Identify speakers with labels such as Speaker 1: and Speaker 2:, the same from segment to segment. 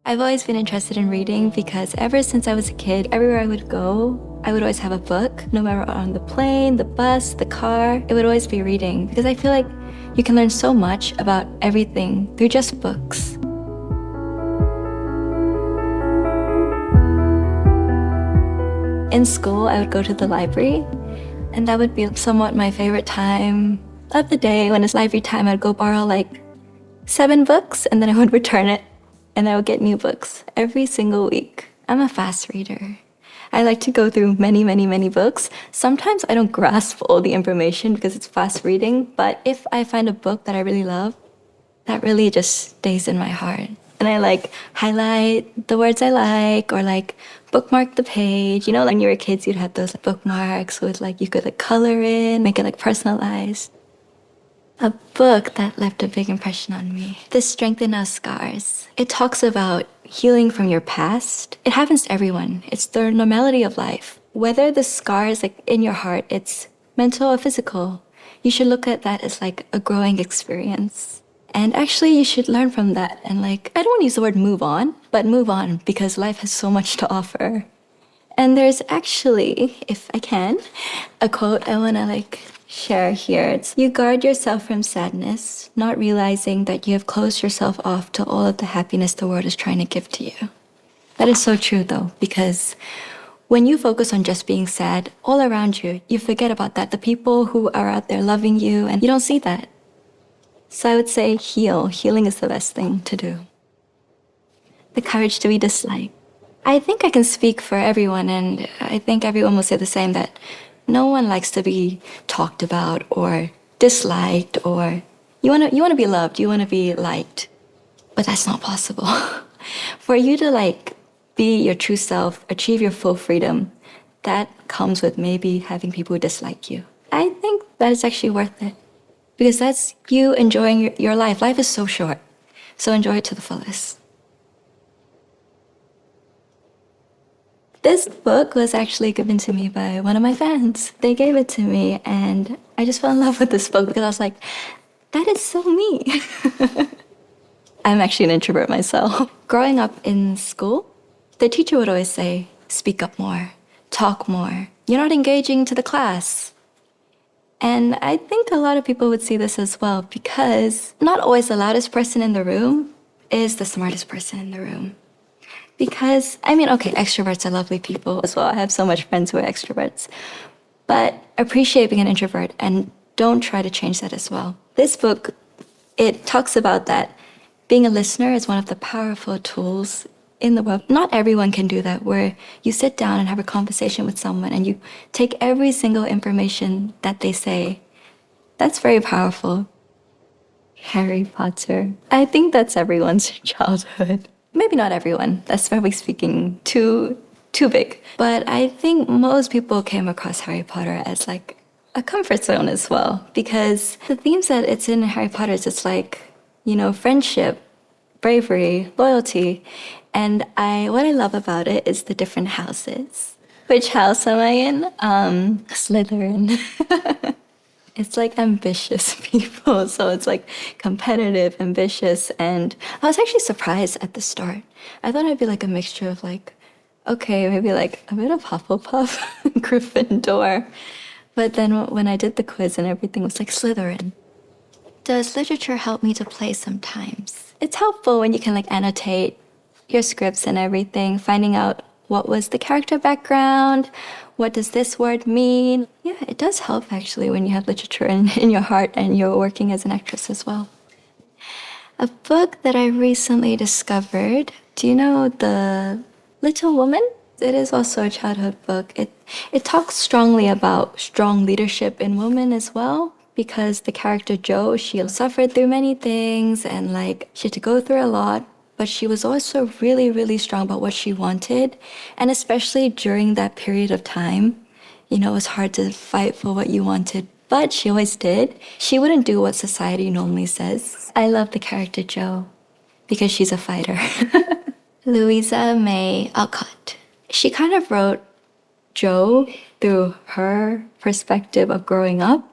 Speaker 1: I've always been interested in reading because ever since I was a kid, everywhere I would go, I would always have a book. No matter on the plane, the bus, the car, it would always be reading because I feel like you can learn so much about everything through just books. In school, I would go to the library, and that would be somewhat my favorite time of the day. When it's library time, I'd go borrow like 7 books, and then I would return it, and I would get new books every single week. I'm a fast reader. I like to go through many, many, many books. Sometimes I don't grasp all the information because it's fast reading, but if I find a book that I really love, that really just stays in my heart. And I like highlight the words I like or like bookmark the page. You know, when you were kids, you'd have those bookmarks with like, you could like color in, make it like personalized. A book that left a big impression on me, The Strength in Our Scars. It talks about healing from your past. It happens to everyone. It's the normality of life. Whether the scar is like in your heart, it's mental or physical, you should look at that as like a growing experience. And actually, you should learn from that. And like, I don't want to use the word move on, but move on because life has so much to offer. And there's actually, if I can, a quote I want to like share here. It's, you guard yourself from sadness, not realizing that you have closed yourself off to all of the happiness the world is trying to give to you. That is so true though, because when you focus on just being sad all around you, you forget about that. The people who are out there loving you, and you don't see that. So I would say heal. Healing is the best thing to do. The courage to be disliked. I think I can speak for everyone, and I think everyone will say the same, that no one likes to be talked about or disliked, or you want to be loved, you want to be liked. But that's not possible. For you to like be your true self, achieve your full freedom, that comes with maybe having people who dislike you. I think that is actually worth it. Because that's you enjoying your life. Life is so short, so enjoy it to the fullest. This book was actually given to me by one of my fans. They gave it to me, and I just fell in love with this book because I was like, that is so me. I'm actually an introvert myself. Growing up in school, the teacher would always say, speak up more, talk more. You're not engaging to the class. And I think a lot of people would see this as well, because not always the loudest person in the room is the smartest person in the room. Because, I mean, okay, extroverts are lovely people as well. I have so much friends who are extroverts. But appreciate being an introvert and don't try to change that as well. This book, it talks about that being a listener is one of the powerful tools in the world. Not everyone can do that, where you sit down and have a conversation with someone and you take every single information that they say. That's very powerful. Harry Potter. I think that's everyone's childhood. Maybe not everyone. That's probably speaking too big. But I think most people came across Harry Potter as like a comfort zone as well, because the themes that it's in Harry Potter is just like, you know, friendship, bravery, loyalty. And what I love about it is the different houses. Which house am I in? Slytherin. It's like ambitious people. So it's like competitive, ambitious. And I was actually surprised at the start. I thought it'd be like a mixture of like, okay, maybe like a bit of Hufflepuff, Gryffindor. But then when I did the quiz and everything was like Slytherin. Does literature help me to play sometimes? It's helpful when you can like annotate your scripts and everything, finding out what was the character background, what does this word mean. Yeah, it does help actually when you have literature in your heart and you're working as an actress as well. A book that I recently discovered, do you know The Little Woman? It is also a childhood book. It talks strongly about strong leadership in women as well, because the character Jo, she suffered through many things and like she had to go through a lot. But she was also really, really strong about what she wanted. And especially during that period of time, you know, it was hard to fight for what you wanted, but she always did. She wouldn't do what society normally says. I love the character Jo because she's a fighter. Louisa May Alcott. She kind of wrote Jo through her perspective of growing up.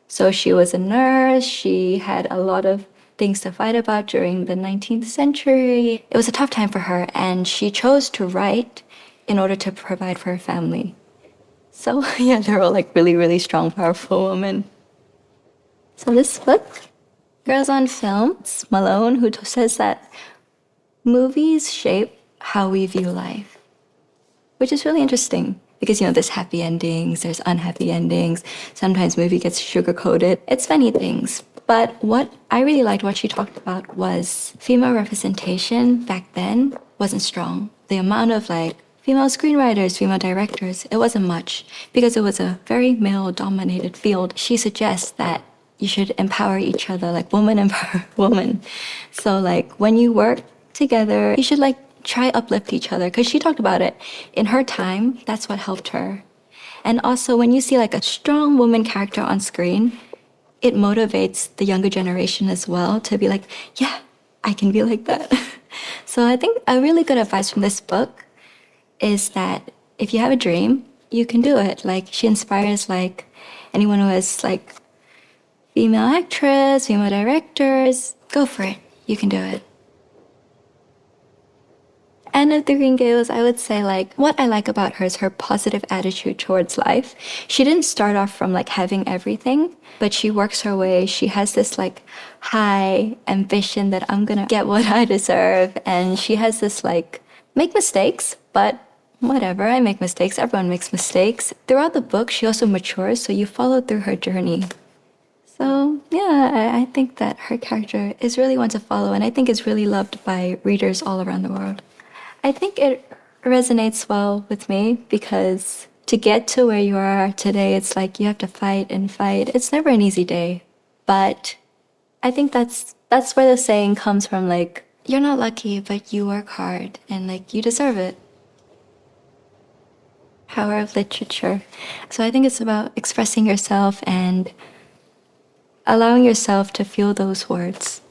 Speaker 1: So she was a nurse. She had a lot of things to fight about during the 19th century. It was a tough time for her, and she chose to write in order to provide for her family. So, yeah, they're all like really, really strong, powerful women. So, this book, Girls on Film, it's Malone, who says that movies shape how we view life, which is really interesting because, there's happy endings, there's unhappy endings. Sometimes movie gets sugar-coated. It's many things. But what I really liked what she talked about was female representation back then wasn't strong. The amount of like female screenwriters, female directors, it wasn't much because it was a very male-dominated field. She suggests that you should empower each other, like woman empower woman. So like when you work together, you should like try uplift each other because she talked about it. In her time, that's what helped her. And also when you see like a strong woman character on screen, it motivates the younger generation as well to be like, yeah, I can be like that. So I think a really good advice from this book is that if you have a dream, you can do it. Like she inspires like anyone who is like female actress, female directors, go for it. You can do it. And of the Green Gables, I would say like what I like about her is her positive attitude towards life. She didn't start off from like having everything, but she works her way. She has this like high ambition that I'm gonna get what I deserve. And she has this like make mistakes, but whatever, I make mistakes. Everyone makes mistakes. Throughout the book, she also matures, so you follow through her journey. So yeah, I think that her character is really one to follow, and I think is really loved by readers all around the world. I think it resonates well with me because to get to where you are today, it's like you have to fight and fight. It's never an easy day. But I think that's where the saying comes from, like, you're not lucky, but you work hard and like you deserve it. Power of literature. So I think it's about expressing yourself and allowing yourself to feel those words.